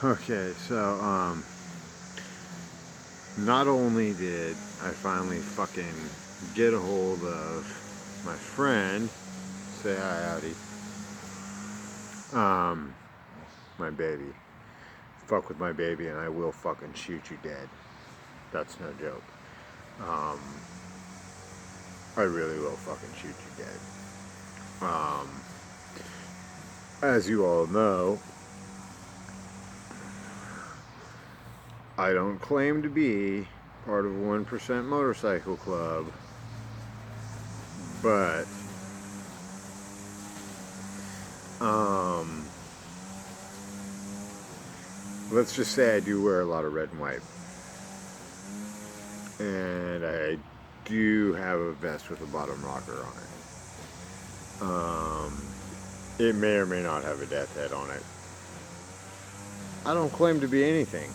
Okay, so, not only did I finally fucking get a hold of my friend, say hi, howdy, my baby. Fuck with my baby and I will fucking shoot you dead. That's no joke. Um, I really will fucking shoot you dead. As you all know, I don't claim to be part of a 1% motorcycle club, but let's just say I do wear a lot of red and white, and I do have a vest with a bottom rocker on it. It may or may not have a death head on it. I don't claim to be anything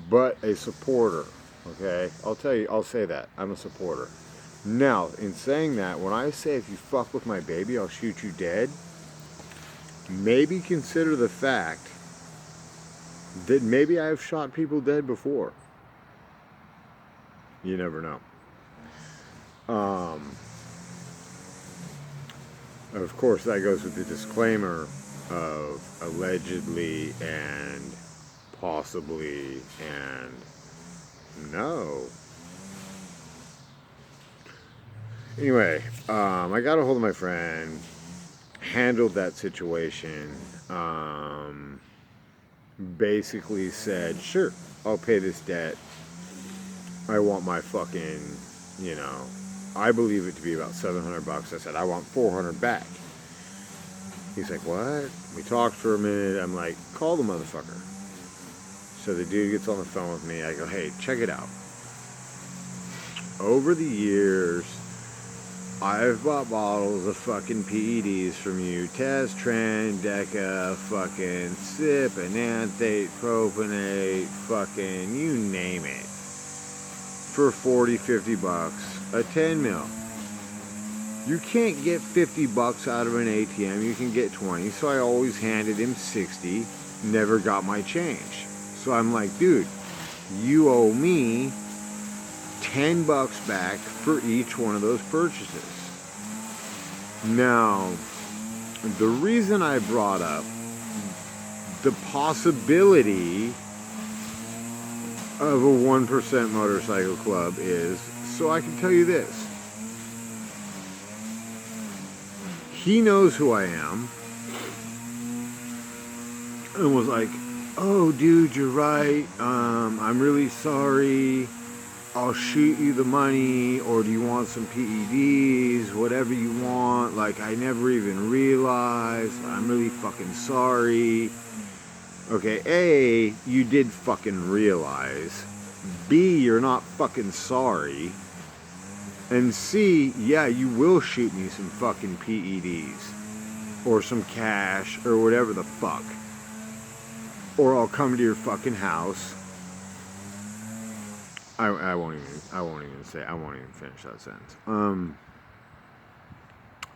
but a supporter. Okay, I'll say that I'm a supporter. Now, in saying that, when I say if you fuck with my baby, I'll shoot you dead, maybe consider the fact that maybe I've shot people dead before. You never know. Of course, that goes with the disclaimer of allegedly and possibly and no. Anyway, I got a hold of my friend, handled that situation, basically said, sure, I'll pay this debt. I want my fucking, I believe it to be about $700. I said, I want 400 back. He's like, what? We talked for a minute. I'm like, call the motherfucker. So the dude gets on the phone with me. I go, hey, check it out. Over the years, I've bought bottles of fucking PEDs from you. Testran, Deca, fucking Sip, Enanthate, Propanate, fucking you name it. For $40-$50, a 10 mil. You can't get $50 out of an ATM, you can get 20, so I always handed him 60, never got my change. So I'm like, dude, you owe me $10 back for each one of those purchases. Now, the reason I brought up the possibility of a 1% motorcycle club is so I can tell you this. He knows who I am and was like, oh dude, you're right, I'm really sorry, I'll shoot you the money, or do you want some PEDs, whatever you want, like I never even realized, I'm really fucking sorry. Okay, A, you did fucking realize. B, you're not fucking sorry. And C, yeah, you will shoot me some fucking PEDs. Or some cash, or whatever the fuck. Or I'll come to your fucking house. I won't even finish that sentence.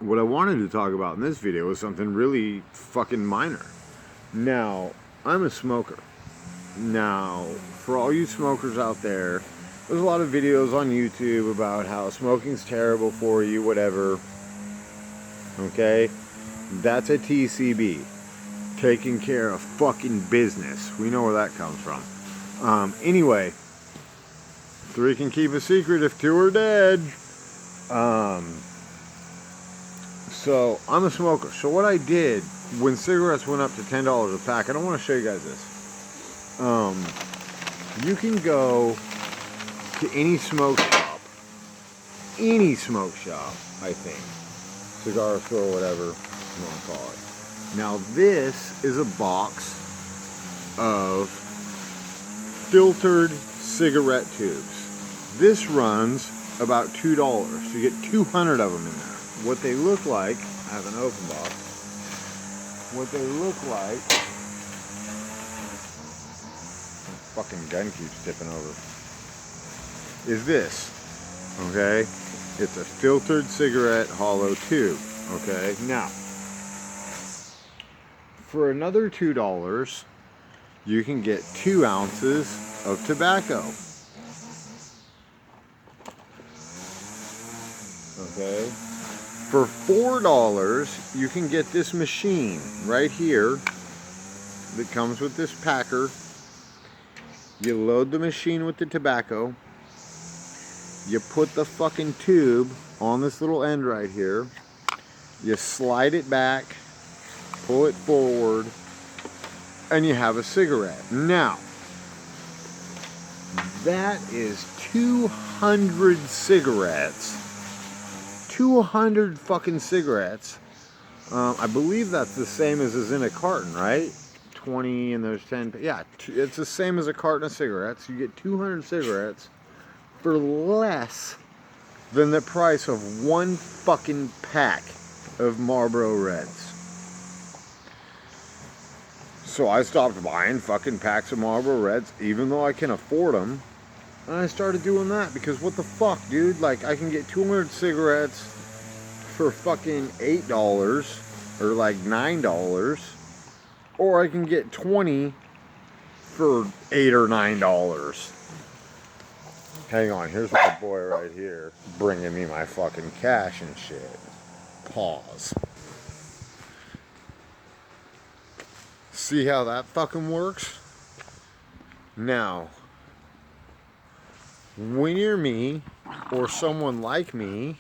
What I wanted to talk about in this video was something really fucking minor. Now, I'm a smoker. Now, for all you smokers out there, there's a lot of videos on YouTube about how smoking's terrible for you, whatever. Okay? That's a TCB. Taking care of fucking business. We know where that comes from. Anyway, 3 can keep a secret if 2 are dead. So, I'm a smoker. So what I did when cigarettes went up to $10 a pack, and I want to show you guys this. You can go to any smoke shop, I think, cigar store, whatever you want to call it. Now this is a box of filtered cigarette tubes. This runs about $2. You get 200 of them in there. What they look like, I have an open box. What they look like, fucking gun keeps tipping over, is this, okay? It's a filtered cigarette hollow tube, okay? Now, for another $2, you can get 2 ounces of tobacco. Okay? For $4, you can get this machine right here that comes with this packer. You load the machine with the tobacco. You put the fucking tube on this little end right here. You slide it back, pull it forward, and you have a cigarette. Now, that is 200 cigarettes. 200 fucking cigarettes. I believe that's the same as is in a carton, right? 20 and there's 10. Yeah, it's the same as a carton of cigarettes. You get 200 cigarettes for less than the price of one fucking pack of Marlboro Reds. So I stopped buying fucking packs of Marlboro Reds, even though I can afford them. And I started doing that because what the fuck, dude? Like, I can get 200 cigarettes for fucking $8 or like $9. Or I can get 20 for $8 or $9. Hang on, here's my boy right here bringing me my fucking cash and shit. Pause. See how that fucking works? Now, when you're me or someone like me,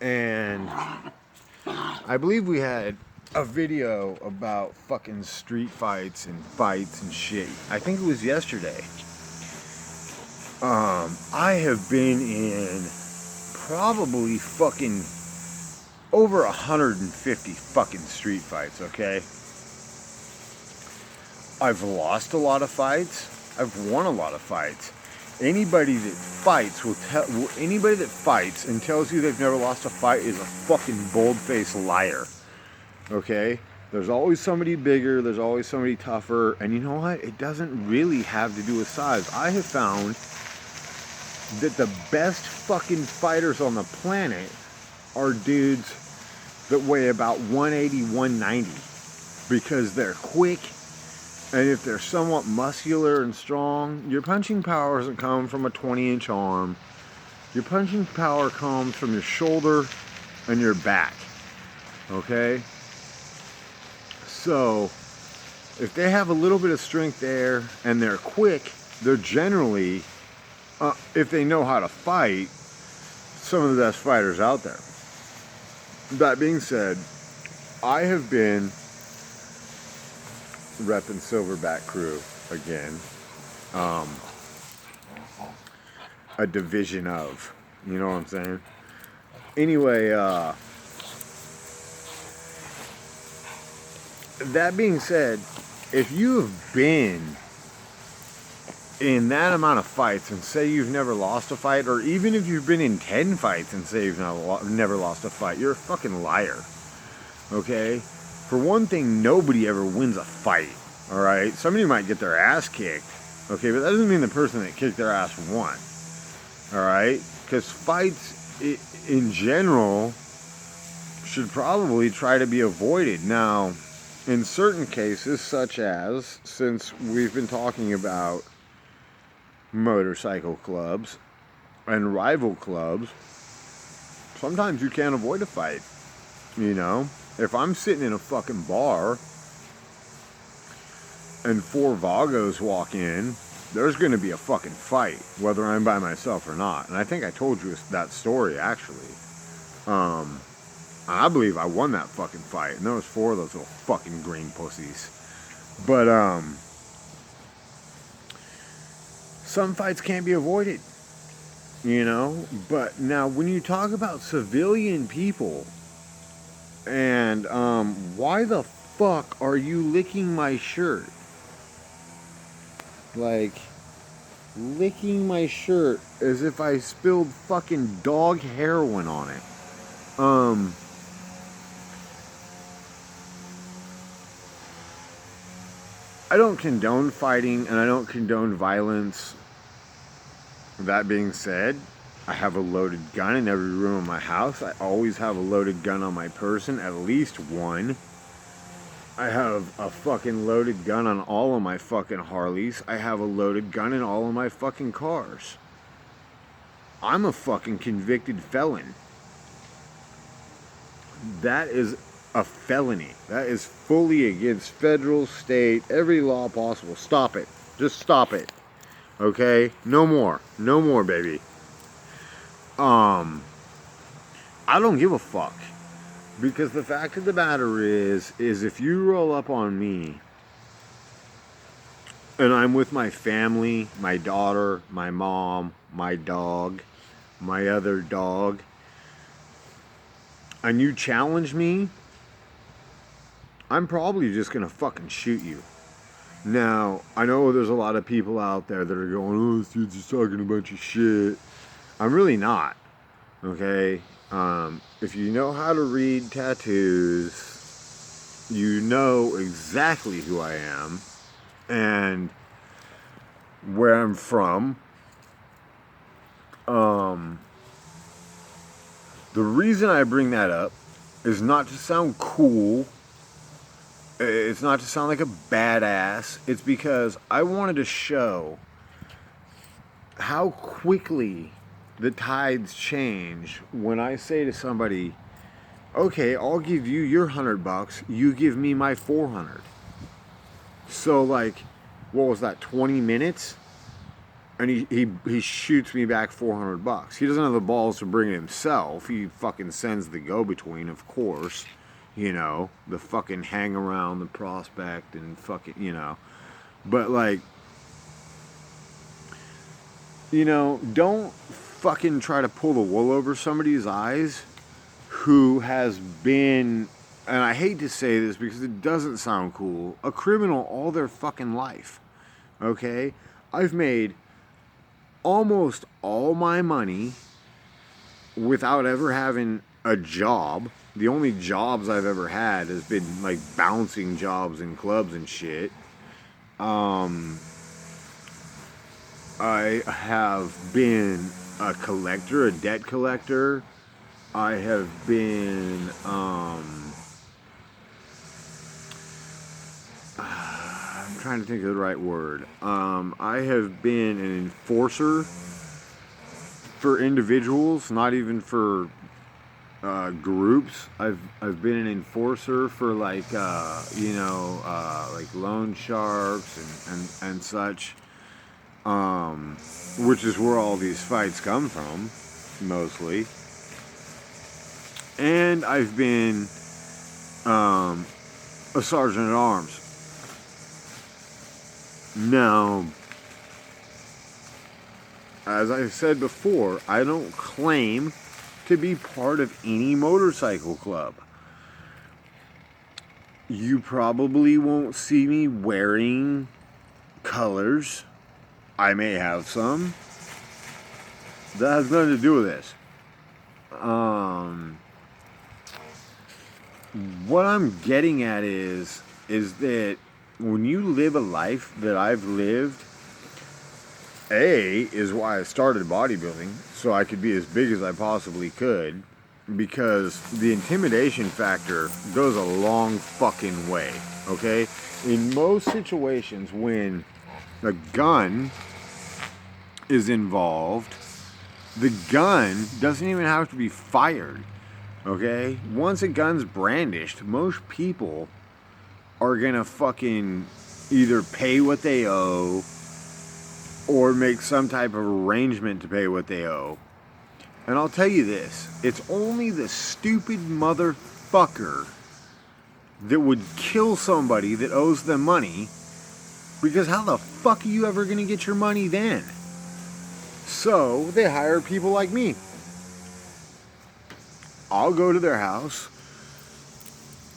and I believe we had a video about fucking street fights and shit. I think it was yesterday. I have been in probably fucking over 150 fucking street fights, okay? I've lost a lot of fights. I've won a lot of fights. Anybody that fights anybody that fights and tells you they've never lost a fight is a fucking bold-faced liar. Okay? There's always somebody bigger, there's always somebody tougher, and you know what? It doesn't really have to do with size. I have found that the best fucking fighters on the planet are dudes that weigh about 180, 190 because they're quick, and if they're somewhat muscular and strong, your punching power doesn't come from a 20-inch arm. Your punching power comes from your shoulder and your back. Okay? So, if they have a little bit of strength there and they're quick, they're generally, if they know how to fight, some of the best fighters out there. That being said, I have been repping Silverback Crew again. A division of, you know what I'm saying? Anyway, that being said, if you have been in that amount of fights and say you've never lost a fight, or even if you've been in 10 fights and say you've never lost a fight, you're a fucking liar. Okay? For one thing, nobody ever wins a fight. Alright? Somebody might get their ass kicked. Okay? But that doesn't mean the person that kicked their ass won. Alright? Because fights, in general, should probably try to be avoided. Now, in certain cases, such as, since we've been talking about motorcycle clubs and rival clubs, sometimes you can't avoid a fight. You know, if I'm sitting in a fucking bar and 4 vagos walk in, there's going to be a fucking fight, whether I'm by myself or not. And I think I told you that story, actually. I believe I won that fucking fight, and there was 4 of those little fucking green pussies. But, some fights can't be avoided, you know? But now, when you talk about civilian people, and, why the fuck are you licking my shirt? Like, licking my shirt as if I spilled fucking dog heroin on it. I don't condone fighting, and I don't condone violence. That being said, I have a loaded gun in every room of my house. I always have a loaded gun on my person, at least one. I have a fucking loaded gun on all of my fucking Harleys. I have a loaded gun in all of my fucking cars. I'm a fucking convicted felon. That is a felony. That is fully against federal, state, every law possible. Stop it. Just stop it. Okay? No more. No more, baby. I don't give a fuck. Because the fact of the matter is if you roll up on me and I'm with my family, my daughter, my mom, my dog, my other dog, and you challenge me, I'm probably just gonna fucking shoot you. Now, I know there's a lot of people out there that are going, oh, this dude's just talking a bunch of shit. I'm really not. Okay? If you know how to read tattoos, you know exactly who I am and where I'm from. The reason I bring that up is not to sound cool. It's not to sound like a badass. It's because I wanted to show how quickly the tides change when I say to somebody, okay, I'll give you your $100, you give me my 400. So like, what was that, 20 minutes? And he shoots me back $400. He doesn't have the balls to bring it himself. He fucking sends the go-between, of course. You know, the fucking hang around the prospect and fucking, you know. But like, you know, don't fucking try to pull the wool over somebody's eyes who has been, and I hate to say this because it doesn't sound cool, a criminal all their fucking life. Okay? I've made almost all my money without ever having a job. The only jobs I've ever had has been like bouncing jobs in clubs and shit. I have been a collector, a debt collector. I have been, I'm trying to think of the right word. I have been an enforcer for individuals, not even for groups. I've been an enforcer for like like loan sharks and such. Which is where all these fights come from, mostly. And I've been a sergeant at arms. Now, as I've said before, I don't claim to be part of any motorcycle club. You probably won't see me wearing colors. I may have some. That has nothing to do with this. What I'm getting at is that when you live a life that I've lived, A, is why I started bodybuilding, so I could be as big as I possibly could, because the intimidation factor goes a long fucking way, okay? In most situations when a gun is involved, the gun doesn't even have to be fired, okay? Once a gun's brandished, most people are gonna fucking either pay what they owe or make some type of arrangement to pay what they owe. And I'll tell you this, it's only the stupid motherfucker that would kill somebody that owes them money, because how the fuck are you ever gonna get your money then? So they hire people like me. I'll go to their house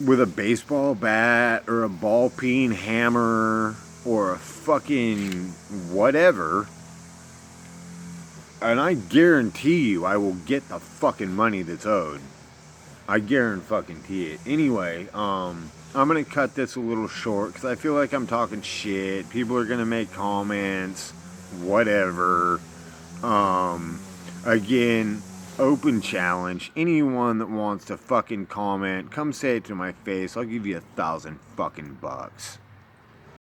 with a baseball bat or a ball peen hammer or a fucking whatever, and I guarantee you I will get the fucking money that's owed. I guarantee it. Anyway, I'm gonna cut this a little short because I feel like I'm talking shit. People are gonna make comments, whatever. Again, Open challenge. Anyone that wants to fucking comment, come say it to my face. I'll give you $1,000 fucking bucks.